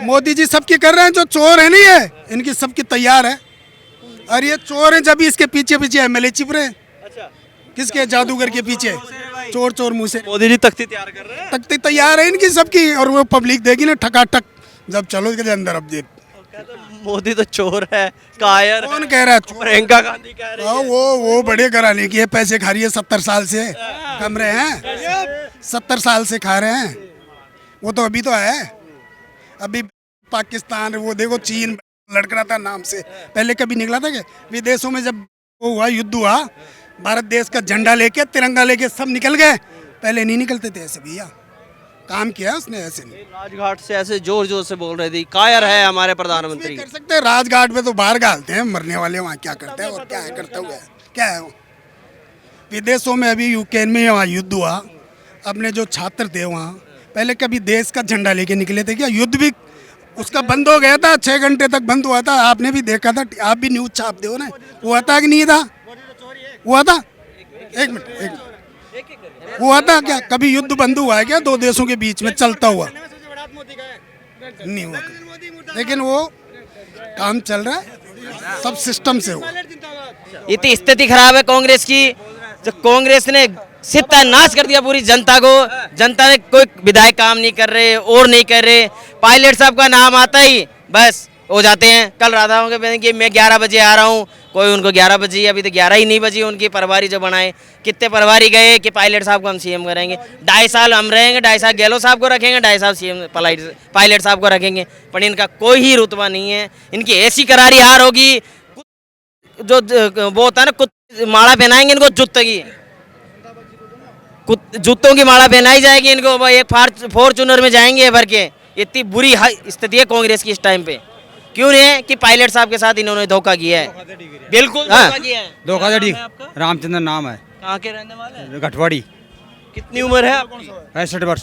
मोदी जी सबकी कर रहे हैं, जो चोर है नहीं है इनकी सबकी तैयार है। और ये चोर हैं जब इसके पीछे पीछे एमएलए छिप रहे हैं। अच्छा, किसके? जादूगर के पीछे चोर चोर मुंह से। मोदी जी तख्ती तैयार कर रहे हैं। तख्ती तैयार है इनकी सबकी, और वो पब्लिक देगी ना ठकाठक जब चलो इसके अंदर। अब मोदी तो चोर है, कायर है। कौन कह रहा है चोर? प्रियंका गांधी कह रही हाँ, है। वो बड़े घराने की है, पैसे खा रही है 70 साल से। कम रहे हैं 70 साल से खा रहे हैं। वो तो अभी तो है, अभी पाकिस्तान, वो देखो चीन लड़क रहा था नाम से, पहले कभी निकला था क्या? विदेशों में जब वो हुआ, युद्ध हुआ, भारत देश का झंडा लेके, तिरंगा लेके सब निकल गए। पहले नहीं निकलते थे ऐसे भैया, काम किया उसने ऐसे नहीं। राजघाट से ऐसे जोर जोर से बोल रही थी, कायर है हमारे प्रधानमंत्री। कर सकते हैं राजघाट पे तो बाहर गालते हैं मरने वाले, वहाँ क्या करते हैं और क्या है करते हुए क्या है वो। विदेशों में अभी यूक्रेन में वहाँ युद्ध हुआ, अपने जो छात्र थे वहाँ पहले कभी देश का झंडा लेके निकले थे क्या? युद्ध भी उसका बंद हो गया था, 6 घंटे तक बंद हुआ था, आपने भी देखा था, आप भी न्यूज छाप दो ना, हुआ था कि नहीं था? हुआ था? एक मिनट, हुआ था क्या? कभी युद्ध बंद हुआ है क्या दो देशों के बीच में चलता हुआ? नहीं हुआ। लेकिन वो काम चल रहा है, सब सिस्टम से हुआ। इतनी स्थिति खराब है कांग्रेस की, जो कांग्रेस ने सत्यानाश कर दिया पूरी जनता को। जनता ने कोई विधायक काम नहीं कर रहे और नहीं कर रहे। पायलट साहब का नाम आता ही बस हो जाते हैं। कल राधा हो गए कि मैं 11 बजे आ रहा हूँ, कोई उनको 11 बजे, अभी तो 11 ही नहीं बजी उनकी प्रभारी जो बनाए। कितने प्रभारी गए कि पायलट साहब को हम सीएम करेंगे, 2.5 साल हम रहेंगे, 2.5 साल गहलोत साहब को रखेंगे, 2.5 साल सीएम पायलट साहब को रखेंगे, पर इनका कोई ही रुतबा नहीं है। इनकी ऐसी करारी हार होगी, जो वो होता है ना, माला पहनाएंगे इनको जूते की, जूतों की माला पहनाई जाएगी इनको, एक फॉर्चूनर में जाएंगे भर के। इतनी बुरी स्थिति है कांग्रेस की इस टाइम पे। क्यों नहीं है कि पायलट साहब के साथ इन्होंने धोखा किया है, बिल्कुल धोखा किया है। धोखाधड़ी। रामचंद्र नाम है। कहाँ के रहने वाले हैं? गठवाड़ी। कितनी उम्र है आपकी? 65 वर्ष।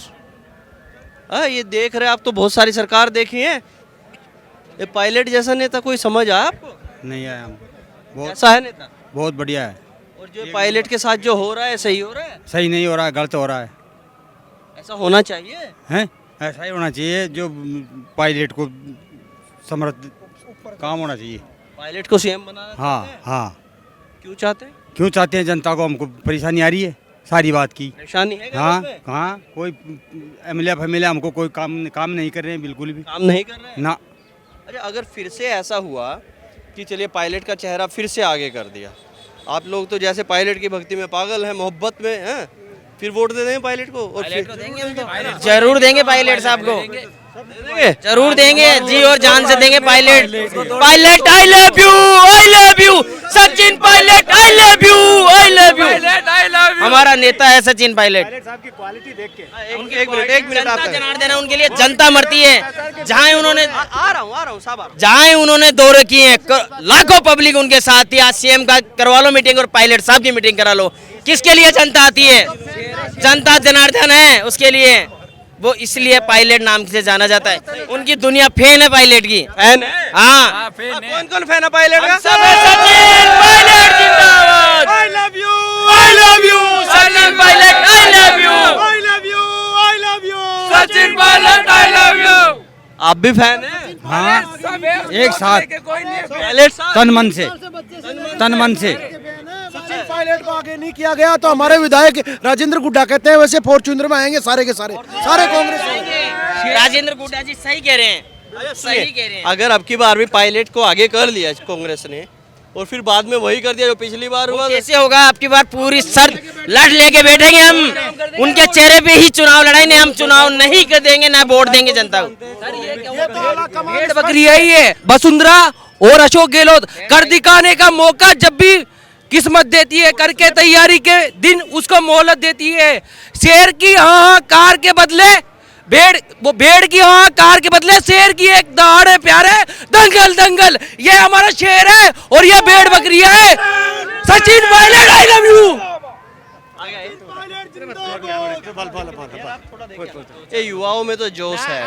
ये देख रहे हैं आप तो बहुत सारी सरकार देखी है, ये पायलट जैसा नेता कोई समझ आया आपको? नहीं आया हमको। बहुत ऐसा है नेता? बहुत बढ़िया है। और जो पायलट के साथ जो हो रहा है सही हो रहा है? सही नहीं हो रहा है, गलत हो रहा है। ऐसा होना चाहिए। हैं? ऐसा ही होना चाहिए, जो पायलट को समर्थ काम होना चाहिए। पायलट को सीएम बनाना हाँ चाहते हैं? हाँ। क्यों चाहते हैं? क्यों चाहते हैं? जनता को, हमको परेशानी आ रही है सारी बात की। परेशानी है हाँ गलत में? हाँ, कोई एमएलए हमको कोई काम नहीं कर रहे हैं बिल्कुल भी काम नहीं कर रहे हैं? ना। अच्छा, अगर फिर से ऐसा हुआ कि चलिए पायलट का चेहरा फिर से आगे कर दिया, आप लोग तो जैसे पायलट की भक्ति में पागल हैं, मोहब्बत में हैं, फिर वोट दे देंगे पायलट को? और फिर देंगे हम तो, जरूर देंगे पायलट साहब को, देंगे? जरूर देंगे जी, और जान से देंगे pilot. Pilot I love you, I love you Sachin Pilot, I love you, I love you. हमारा नेता है सचिन पायलट। एक मिनट जनता आपका। जनार्दन है, उनके लिए जनता मरती है। जहाँ उन्होंने आ रहा हूँ साहब, आ रहा हूँ। जहाँ उन्होंने दौरे किए हैं, लाखों पब्लिक उनके साथ थी। आज सीएम का करवा लो मीटिंग और पायलट साहब की मीटिंग करा लो। किसके लिए जनता आती है? जनता जनार्दन है उसके लिए, वो इसलिए पायलट नाम से जाना जाता है। उनकी दुनिया फैन है पायलट की। फैन है? हाँ, कौन कौन फैन है पायलट का? सचिन पायलट जिंदाबाद, I love you, I love you Sachin Pilot, I love you, I love you, I love you Sachin Pilot, I love you. आप भी फैन हैं? हाँ, एक साथ पायलट साहब तन मन से। सचिन पायलट को आगे नहीं किया गया तो हमारे विधायक राजेंद्र गुड्डा कहते हैं वैसे फॉर्च्यूनर में आएंगे सारे के सारे कांग्रेस। राजेंद्र गुड्डा जी सही कह रहे हैं, सही कह रहे हैं। अगर अब की बार भी पायलट को आगे कर लिया कांग्रेस ने और फिर बाद में वही कर दिया जो पिछली बार हुआ, कैसे होगा? आपकी बार पूरी शर्त लड़ लेके बैठेंगे हम, उनके चेहरे पे ही चुनाव लड़ाएंगे हम। चुनाव नहीं कर देंगे, ना वोट देंगे जनता को। भेड़ बकरी यही है, वसुंधरा और अशोक गहलोत कर दिखाने का मौका जब भी किस्मत देती है, करके तैयारी के दिन उसको मोहलत देती है। शेर की हाहाकार के बदले भेड़ की हाहाकार के बदले शेर की एक दहाड़ है प्यारे, दंगल दंगल। ये हमारा शेर है और ये भेड़ बकरिया है। Sachin Pilot I love you. ये युवाओं में तो जोश है,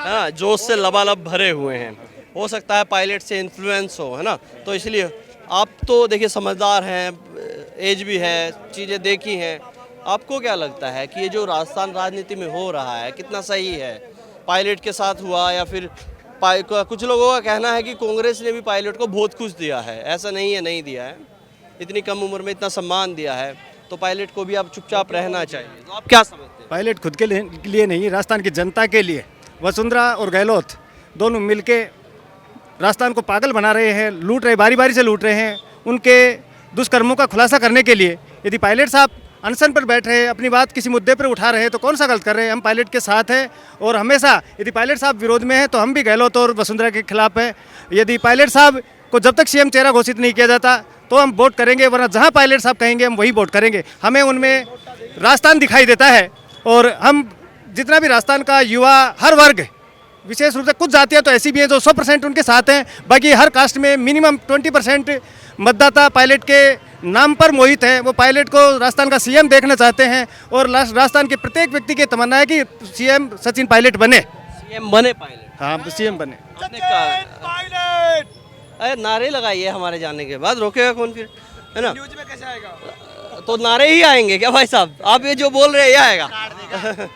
हाँ, जोश से लबालब भरे हुए हैं। हो सकता है पायलट से इन्फ्लुएंस हो, है ना? तो इसलिए आप तो देखिए समझदार हैं, एज भी है, चीज़ें देखी हैं। आपको क्या लगता है कि ये जो राजस्थान राजनीति में हो रहा है कितना सही है? पायलट के साथ हुआ या फिर कुछ लोगों का कहना है कि कांग्रेस ने भी पायलट को बहुत कुछ दिया है, ऐसा नहीं है नहीं दिया है, इतनी कम उम्र में इतना सम्मान दिया है, तो पायलट को भी अब चुपचाप रहना चाहिए। तो आप क्या समझते हैं? पायलट खुद के लिए नहीं, राजस्थान की जनता के लिए वसुंधरा और गहलोत दोनों मिलके राजस्थान को पागल बना रहे हैं, लूट रहे, बारी बारी से लूट रहे हैं। उनके दुष्कर्मों का खुलासा करने के लिए यदि पायलट साहब अनशन पर बैठ रहे हैं, अपनी बात किसी मुद्दे पर उठा रहे हैं, तो कौन सा गलत कर रहे हैं? हम पायलट के साथ हैं और हमेशा यदि पायलट साहब विरोध में हैं तो हम भी गहलोत और वसुंधरा के खिलाफ हैं। यदि पायलट साहब को जब तक सीएम चेहरा घोषित नहीं किया जाता तो हम वोट करेंगे, वरना जहां पायलट साहब कहेंगे हम वही वोट करेंगे। हमें उनमें राजस्थान दिखाई देता है और हम जितना भी राजस्थान का युवा, हर वर्ग, विशेष रूप से कुछ जातियां तो ऐसी भी हैं जो 100% उनके साथ हैं, बाकी हर कास्ट में मिनिमम 20% मतदाता पायलट के नाम पर मोहित हैं। वो पायलट को राजस्थान का सीएम देखना चाहते हैं और राजस्थान के प्रत्येक व्यक्ति की तमन्ना है कि सीएम सचिन पायलट बने, सीएम बने पायलट। हाँ सीएम बने। आपने कहा अरे नारे लगाइए हमारे जाने के बाद, रोकेगा कौन फिर, है ना? न्यूज में कैसे आएगा? तो नारे ही आएंगे क्या भाई साहब? आप ये जो बोल रहे हैं ये आएगा?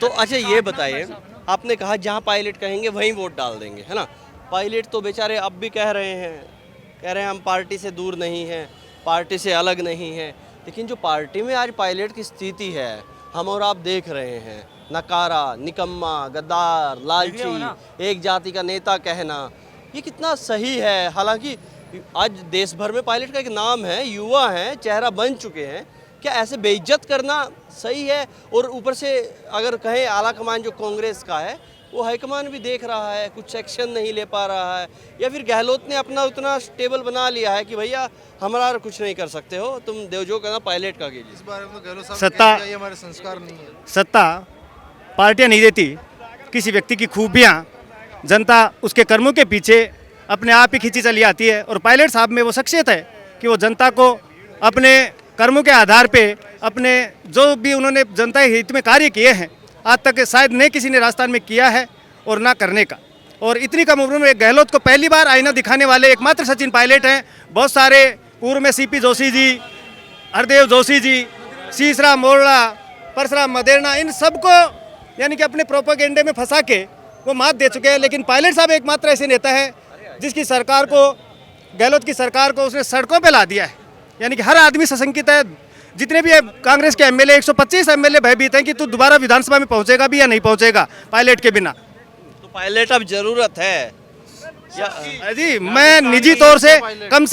तो अच्छा ये बताइए, आपने कहा जहाँ पायलट कहेंगे वहीं वोट डाल देंगे, है ना? पायलट तो बेचारे अब भी कह रहे हैं हम पार्टी से दूर नहीं हैं, पार्टी से अलग नहीं हैं, लेकिन जो पार्टी में आज पायलट की स्थिति है हम और आप देख रहे हैं, नकारा, निकम्मा, गद्दार, लालची, एक जाति का नेता कहना, ये कितना सही है? हालांकि आज देश भर में पायलट का एक नाम है, युवा हैं, चेहरा बन चुके हैं, क्या ऐसे बेइज्जत करना सही है? और ऊपर से अगर कहें आला कमान जो कांग्रेस का है वो हाईकमान भी देख रहा है, कुछ एक्शन नहीं ले पा रहा है, या फिर गहलोत ने अपना उतना स्टेबल बना लिया है कि भैया हमारा कुछ नहीं कर सकते हो, तुम देव जो करना पायलट का कीजिए। इस बारे में तो गहलोत साहब सत्ता- कहते हैं, ये हमारे संस्कार नहीं है। सत्ता पार्टियां नहीं देती, किसी व्यक्ति की खूबियां जनता उसके कर्मों के पीछे अपने आप ही खींची चली आती है। और पायलट साहब में वो शख्सियत है कि वो जनता को अपने कर्मों के आधार पे, अपने जो भी उन्होंने जनता के हित में कार्य किए हैं, आज तक शायद नहीं किसी ने राजस्थान में किया है और ना करने का। और इतनी कम उम्र में गहलोत को पहली बार आईना दिखाने वाले एकमात्र सचिन पायलट हैं। बहुत सारे पूर्व में सीपी जोशी जी, हरदेव जोशी जी, सीसरा मोरला, परसराम मदेरना, इन सबको यानी कि अपने प्रोपेगेंडे में फंसा के वो मात दे चुके हैं। लेकिन पायलट साहब एकमात्र ऐसे नेता है जिसकी सरकार को, गहलोत की सरकार को उसने सड़कों पे ला दिया है। यानी कि हर आदमी सशंकित है। जितने भी कांग्रेस के एमएलए, 125 एमएलए भयभीत हैं कि तू दोबारा विधानसभा में पहुंचेगा भी या नहीं पहुंचेगा पायलट के बिना। तो पायलट अब जरूरत है जी, मैं निजी तौर से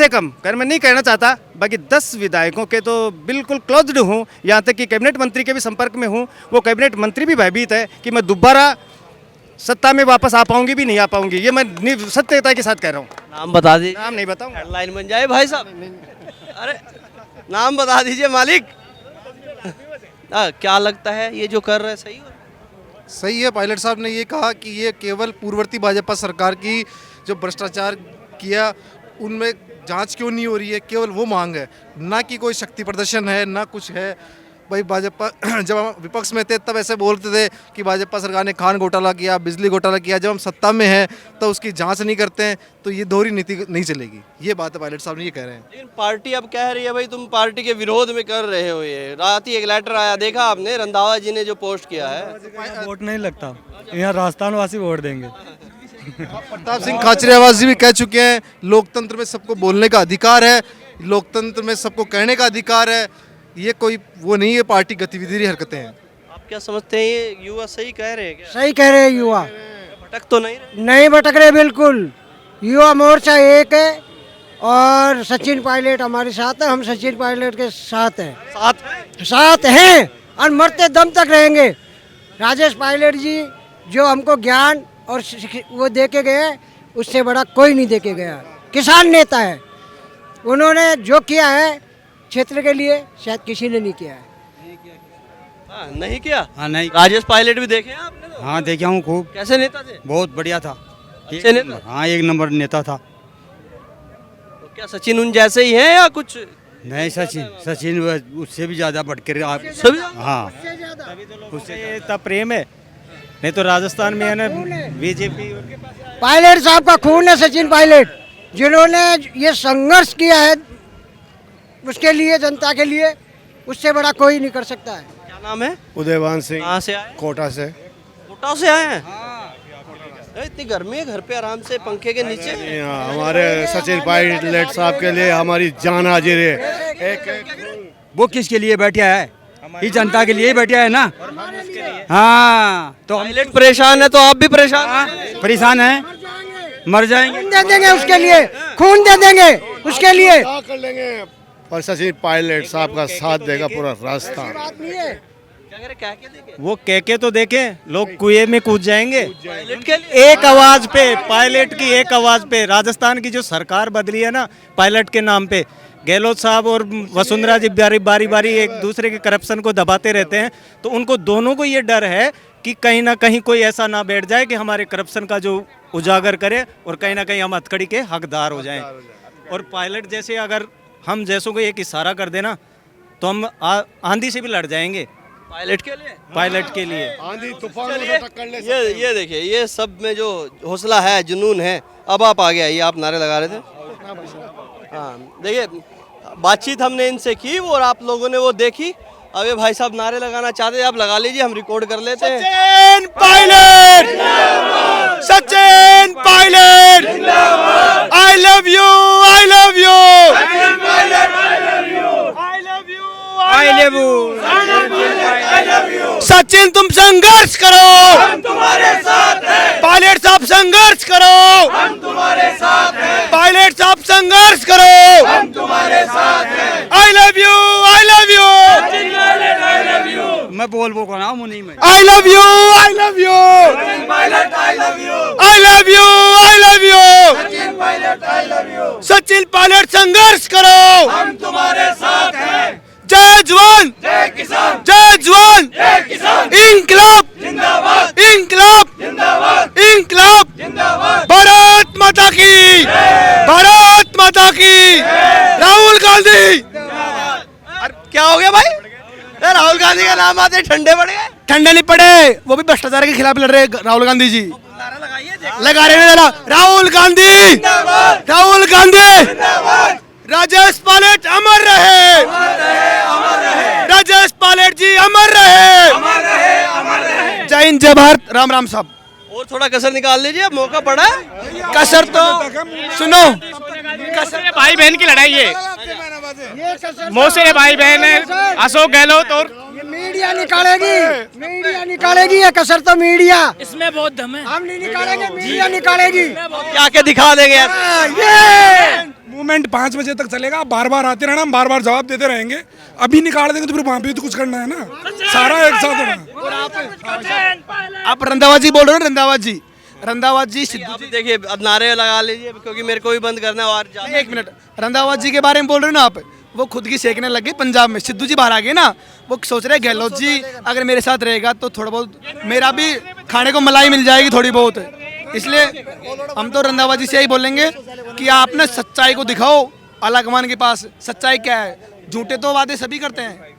कम कर मैं नहीं कहना चाहता, बाकी 10 विधायकों के तो बिल्कुल क्लोज्ड हूँ, यहाँ तक कि कैबिनेट मंत्री के भी संपर्क में हूँ। वो कैबिनेट मंत्री भी भयभीत है कि मैं दोबारा सत्ता में वापस आ पाऊंगी भी नहीं आ पाऊंगी। ये मैं सत्यता के साथ कह रहा हूँ। नाम बता दीजिए। नाम नहीं बताऊंगा। हेडलाइन बन जाए भाई साहब। अरे नाम बता दीजिए मालिक। क्या लगता है ये जो कर रहे हैं सही हो? सही है। पायलट साहब ने ये कहा कि ये केवल पूर्ववर्ती भाजपा सरकार की जो भ्रष्टाचार किया उनमें जांच क्यों नहीं हो रही है, केवल वो मांग है, ना कि कोई शक्ति प्रदर्शन है, ना कुछ है। भाई भाजपा जब हम विपक्ष में थे तब ऐसे बोलते थे कि भाजपा सरकार ने खान घोटाला किया, बिजली घोटाला किया। जब हम सत्ता में हैं तो उसकी जांच नहीं करते हैं, तो ये दोहरी नीति नहीं चलेगी। ये बात है, पायलट साहब ने ये कह रहे हैं। लेकिन पार्टी अब कह रही है भाई तुम पार्टी के विरोध में कर रहे हो। ये रात ही एक लेटर आया, देखा आपने, रंधावा जी ने जो पोस्ट किया है। वोट नहीं लगता, यहाँ राजस्थान वासी वोट देंगे। प्रताप सिंह खाचरियावास जी भी कह चुके हैं, लोकतंत्र में सबको बोलने का अधिकार है, लोकतंत्र में सबको कहने का अधिकार है। ये कोई वो नहीं है पार्टी गतिविधि हरकतें हैं। आप क्या समझते हैं ये युवा सही कह रहे हैं क्या? सही कह रहे हैं युवा, भटक तो नहीं रहे? नहीं भटक रहे बिल्कुल। युवा मोर्चा एक है और सचिन पायलट हमारे साथ है, हम सचिन पायलट के साथ हैं, साथ हैं और मरते दम तक रहेंगे। राजेश पायलट जी जो हमको ज्ञान और वो दे के गए, उससे बड़ा कोई नहीं दे के गया। किसान नेता है, उन्होंने जो किया है क्षेत्र के लिए शायद किसी ने नहीं किया है। नहीं किया? हाँ नहीं। राजेश पायलट भी देखे हैं आपने तो? हाँ देखा हूँ खूब। कैसे नेता थे? बहुत बढ़िया था। अच्छे नेता? हाँ एक नंबर नेता था। तो क्या सचिन उन जैसे ही हैं या कुछ? नहीं सचिन उससे भी ज्यादा भटके आप। सभी? हाँ उससे इतना प्रेम है। नहीं तो राजस्थान में है ना बीजेपी। पायलट साहब का खून है सचिन पायलट, जिन्होंने ये संघर्ष किया है उसके लिए, जनता के लिए, उससे बड़ा कोई नहीं कर सकता है। क्या नाम है? उदयवान सिंह। कहाँ से आए? कोटा से। कोटा से आए हैं? इतनी गर्मी है घर पे आराम से पंखे के नीचे। हमारे सचिन पायलट साहब के लिए हमारी जान हाजिर है। वो किसके लिए बैठा है? ये जनता के लिए ही बैठा है ना। हाँ तो हम पायलट परेशान है तो आप भी परेशान हैं। परेशान हैं, मर जाएंगे। खून दे देंगे उसके लिए, खून दे देंगे उसके लिए। क्या कर लेंगे? पर सचिन पायलट साहब का साथ देगा पूरा रास्ता। वो कह तो देखे, लोग कुएं में कूद जाएंगे। पायलट के लिए एक आवाज पे, पायलट की एक आवाज पे। राजस्थान की जो सरकार बदली है ना पायलट के नाम पे, गहलोत साहब और वसुंधरा जी बारी बारी एक दूसरे के करप्शन को दबाते रहते हैं, तो उनको दोनों को ये डर है कि कहीं ना कहीं कोई ऐसा ना बैठ जाए कि हमारे करप्शन का जो उजागर करे और कहीं ना कहीं हम हथकड़ी के हकदार हो जाएं। और पायलट जैसे अगर हम जैसों को एक इशारा कर देना तो हम आंधी से भी लड़ जाएंगे। पायलट के लिए, पायलट के लिए आंधी तूफान से टक्कर ले सकते हैं। ये देखिए, ये सब में जो हौसला है, जुनून है। अब आप आगे आइए, आप नारे लगा रहे थे। हाँ देखिए, बातचीत हमने इनसे की और आप लोगों ने वो देखी। अब ये भाई साहब नारे लगाना चाहते हैं, आप लगा लीजिए, हम रिकॉर्ड कर लेते हैं। Sachin Pilot, Sachin Pilot, I love you, I love you, I love you. Sachin तुम संघर्ष करो, हम तुम्हारे साथ हैं। पायलट साहब संघर्ष करो, हम तुम्हारे साथ हैं। पायलट साहब संघर्ष करो, हम तुम्हारे साथ हैं। I love you, I love you, मैं बोल को ना मुनी में। I love you, I love you, I love you, I love you, I love you. Sachin Pilot संघर्ष करो, हम तुम्हारे साथ हैं। जय जवान, जय किसान, जय जवान, जय किसान। इंकलाब जिंदाबाद, इंकलाब जिंदाबाद, इंकलाब जिंदाबाद। भारत माता की, भारत माता की। राहुल गांधी। क्या हो गया भाई? राहुल गांधी का नाम आते ठंडे पड़ गए। ठंडे नहीं पड़े, वो भी भ्रष्टाचार के खिलाफ लड़ रहे राहुल गांधी जी। लगा रहे हैं राहुल गांधी, राहुल गांधी। राजेश पायलट अमर रहे, राजेश पायलट जी अमर रहे। जय हिंद, जय भारत, राम राम साहब। और थोड़ा कसर निकाल लीजिए, अब मौका पड़ा है। कसर तो सुनो, भाई बहन की लड़ाई है। मौसे भाई बहन है, अशोक गहलोत और मीडिया निकालेगी, मीडिया निकालेगी। ये कसर तो मीडिया, इसमें बहुत दम है। हम नहीं निकालेंगे, मीडिया निकालेगी। क्या क्या दिखा देंगे यार? ये मूवमेंट 5 बजे तक चलेगा, बार बार आते रहना, हम बार बार जवाब देते रहेंगे। अभी निकाल देंगे तो फिर वहाँ पे तो कुछ करना है ना, सारा एक साथ होना। आप रंधावा जी बोल रहे हो, रंधावा जी, रंधावा जी, सिद्धू आप देखिए, अब नारे लगा लीजिए क्योंकि मेरे को भी बंद करना है। और जी। एक मिनट, रंधावा जी के बारे में बोल रहे हो ना आप, वो खुद की सेकने लग गए पंजाब में। सिद्धू जी बाहर आ गए ना, वो सोच रहे गहलोत जी अगर मेरे साथ रहेगा तो थोड़ा बहुत मेरा भी खाने को मलाई मिल जाएगी थोड़ी बहुत। इसलिए हम तो रंधावा जी से यही बोलेंगे कि आप ना सच्चाई को दिखाओ। आलाकमान के पास सच्चाई क्या है? झूठे तो वादे सभी करते हैं,